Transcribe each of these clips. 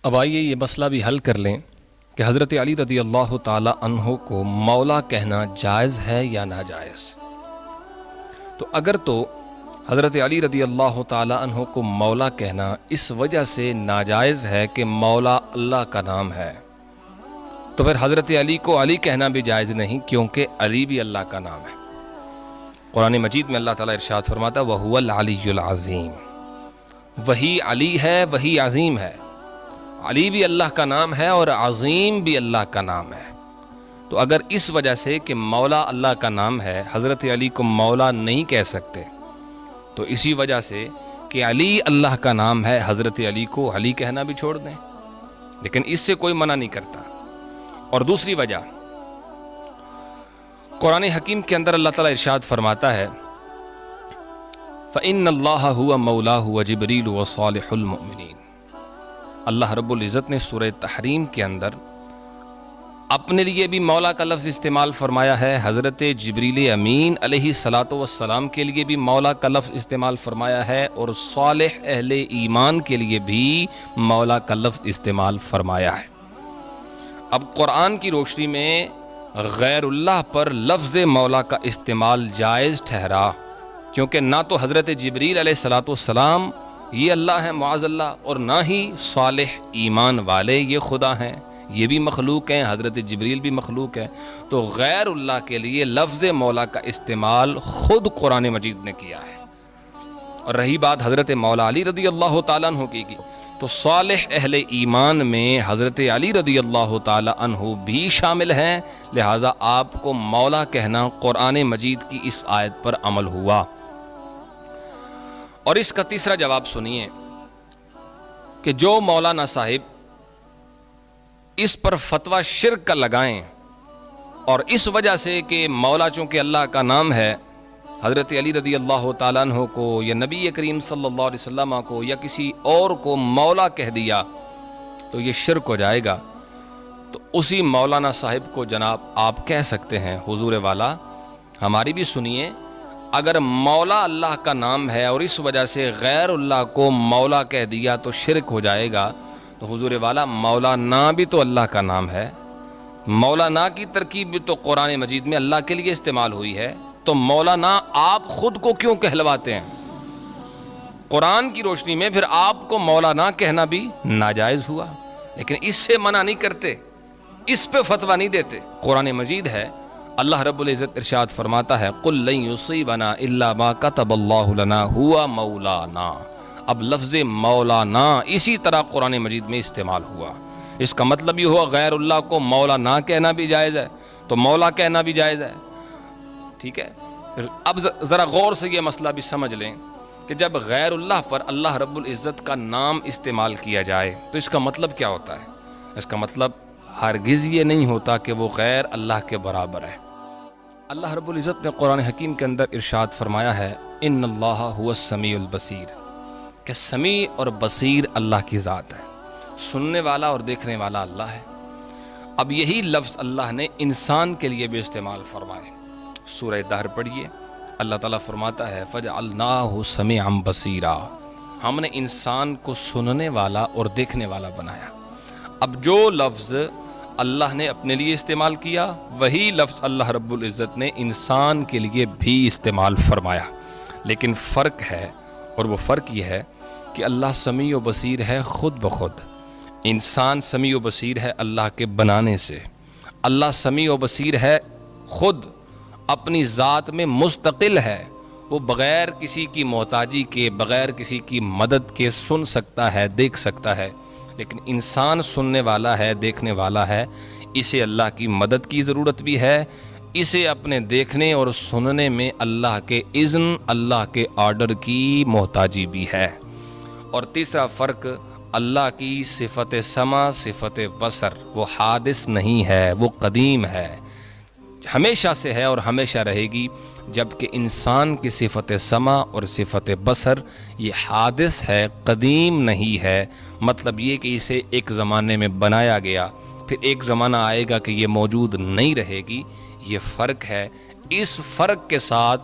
اب آئیے یہ مسئلہ بھی حل کر لیں کہ حضرت علی رضی اللہ تعالی عنہ کو مولا کہنا جائز ہے یا ناجائز۔ تو اگر تو حضرت علی رضی اللہ تعالی عنہ کو مولا کہنا اس وجہ سے ناجائز ہے کہ مولا اللہ کا نام ہے، تو پھر حضرت علی کو علی کہنا بھی جائز نہیں، کیونکہ علی بھی اللہ کا نام ہے۔ قرآن مجید میں اللہ تعالیٰ ارشاد فرماتا ہے وَهُوَ الْعَلِيُّ الْعَظِيمُ، وہی علی ہے، وہی عظیم ہے۔ علی بھی اللہ کا نام ہے اور عظیم بھی اللہ کا نام ہے۔ تو اگر اس وجہ سے کہ مولا اللہ کا نام ہے حضرت علی کو مولا نہیں کہہ سکتے، تو اسی وجہ سے کہ علی اللہ کا نام ہے حضرت علی کو علی کہنا بھی چھوڑ دیں، لیکن اس سے کوئی منع نہیں کرتا۔ اور دوسری وجہ، قرآن حکیم کے اندر اللہ تعالیٰ ارشاد فرماتا ہے فَإِنَّ اللَّهَ هُوَ مَوْلَاهُ وَجِبْرِيلُ وَصَالِحُ الْمُؤْمِنِينَ۔ اللہ رب العزت نے سورہ تحریم کے اندر اپنے لیے بھی مولا کا لفظ استعمال فرمایا ہے، حضرت جبریل امین علیہ السلام کے لیے بھی مولا کا لفظ استعمال فرمایا ہے، اور صالح اہل ایمان کے لیے بھی مولا کا لفظ استعمال فرمایا ہے۔ اب قرآن کی روشنی میں غیر اللہ پر لفظ مولا کا استعمال جائز ٹھہرا، کیونکہ نہ تو حضرت جبریل علیہ السلام یہ اللہ ہیں معاذ اللہ، اور نہ ہی صالح ایمان والے یہ خدا ہیں، یہ بھی مخلوق ہیں، حضرت جبریل بھی مخلوق ہیں۔ تو غیر اللہ کے لیے لفظ مولا کا استعمال خود قرآن مجید نے کیا ہے۔ اور رہی بات حضرت مولا علی رضی اللہ تعالیٰ عنہ کی، تو صالح اہل ایمان میں حضرت علی رضی اللہ تعالیٰ عنہ بھی شامل ہیں، لہٰذا آپ کو مولا کہنا قرآن مجید کی اس آیت پر عمل ہوا۔ اور اس کا تیسرا جواب سنیے کہ جو مولانا صاحب اس پر فتویٰ شرک کا لگائیں، اور اس وجہ سے کہ مولا چونکہ اللہ کا نام ہے، حضرت علی رضی اللہ تعالیٰ عنہ کو یا نبی کریم صلی اللہ علیہ وسلم کو یا کسی اور کو مولا کہہ دیا تو یہ شرک ہو جائے گا۔ تو اسی مولانا صاحب کو جناب آپ کہہ سکتے ہیں حضور والا ہماری بھی سنیے، اگر مولا اللہ کا نام ہے اور اس وجہ سے غیر اللہ کو مولا کہہ دیا تو شرک ہو جائے گا، تو حضور والا مولانا بھی تو اللہ کا نام ہے، مولانا کی ترکیب بھی تو قرآن مجید میں اللہ کے لیے استعمال ہوئی ہے، تو مولانا آپ خود کو کیوں کہلواتے ہیں؟ قرآن کی روشنی میں پھر آپ کو مولانا کہنا بھی ناجائز ہوا، لیکن اس سے منع نہیں کرتے، اس پہ فتویٰ نہیں دیتے۔ قرآن مجید ہے، اللہ رب العزت ارشاد فرماتا ہے قُلْ لَن يُصِيبَنَا إِلَّا مَا كَتَبَ اللَّهُ لَنَا هُوَ مَوْلَانَا۔ اب لفظ مولانا اسی طرح قرآن مجید میں استعمال ہوا، اس کا مطلب یہ ہوا غیر اللہ کو مولانا کہنا بھی جائز ہے تو مولا کہنا بھی جائز ہے، ٹھیک ہے۔ اب ذرا غور سے یہ مسئلہ بھی سمجھ لیں کہ جب غیر اللہ پر اللہ رب العزت کا نام استعمال کیا جائے تو اس کا مطلب کیا ہوتا ہے؟ اس کا مطلب ہرگز یہ نہیں ہوتا کہ وہ غیر اللہ کے برابر ہے۔ اللہ رب العزت نے قرآن حکیم کے اندر ارشاد فرمایا ہے ان اللہ هو السمیع البصیر، کہ سمیع اور بصیر اللہ کی ذات ہے، سننے والا اور دیکھنے والا اللہ ہے۔ اب یہی لفظ اللہ نے انسان کے لیے بھی استعمال فرمائے، سورہ دہر پڑھیے، اللہ تعالیٰ فرماتا ہے فَجَعَلْنَاهُ سَمِيعًا بَصِيرًا، ہم نے انسان کو سننے والا اور دیکھنے والا بنایا۔ اب جو لفظ اللہ نے اپنے لیے استعمال کیا وہی لفظ اللہ رب العزت نے انسان کے لیے بھی استعمال فرمایا، لیکن فرق ہے، اور وہ فرق یہ ہے کہ اللہ سمیع و بصیر ہے خود بخود، انسان سمیع و بصیر ہے اللہ کے بنانے سے۔ اللہ سمیع و بصیر ہے خود اپنی ذات میں مستقل ہے، وہ بغیر کسی کی محتاجی کے، بغیر کسی کی مدد کے سن سکتا ہے، دیکھ سکتا ہے، لیکن انسان سننے والا ہے، دیکھنے والا ہے، اسے اللہ کی مدد کی ضرورت بھی ہے، اسے اپنے دیکھنے اور سننے میں اللہ کے اذن، اللہ کے آرڈر کی محتاجی بھی ہے۔ اور تیسرا فرق، اللہ کی صفت سمع، صفت بصر، وہ حادث نہیں ہے، وہ قدیم ہے، ہمیشہ سے ہے اور ہمیشہ رہے گی، جبکہ انسان کی صفت سمع اور صفت بصر یہ حادث ہے، قدیم نہیں ہے۔ مطلب یہ کہ اسے ایک زمانے میں بنایا گیا، پھر ایک زمانہ آئے گا کہ یہ موجود نہیں رہے گی، یہ فرق ہے۔ اس فرق کے ساتھ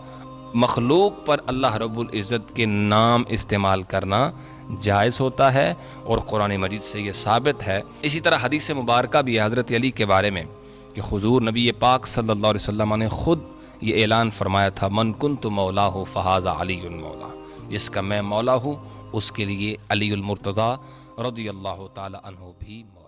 مخلوق پر اللہ رب العزت کے نام استعمال کرنا جائز ہوتا ہے اور قرآن مجید سے یہ ثابت ہے۔ اسی طرح حدیث مبارکہ بھی ہے حضرت علی کے بارے میں کہ حضور نبی پاک صلی اللہ علیہ وسلم نے خود یہ اعلان فرمایا تھا، من کنت مولاہ فہذا علی مولا، جس کا میں مولا ہوں اس کے لیے علی المرتضیٰ رضی اللہ تعالی عنہ بھی مولا۔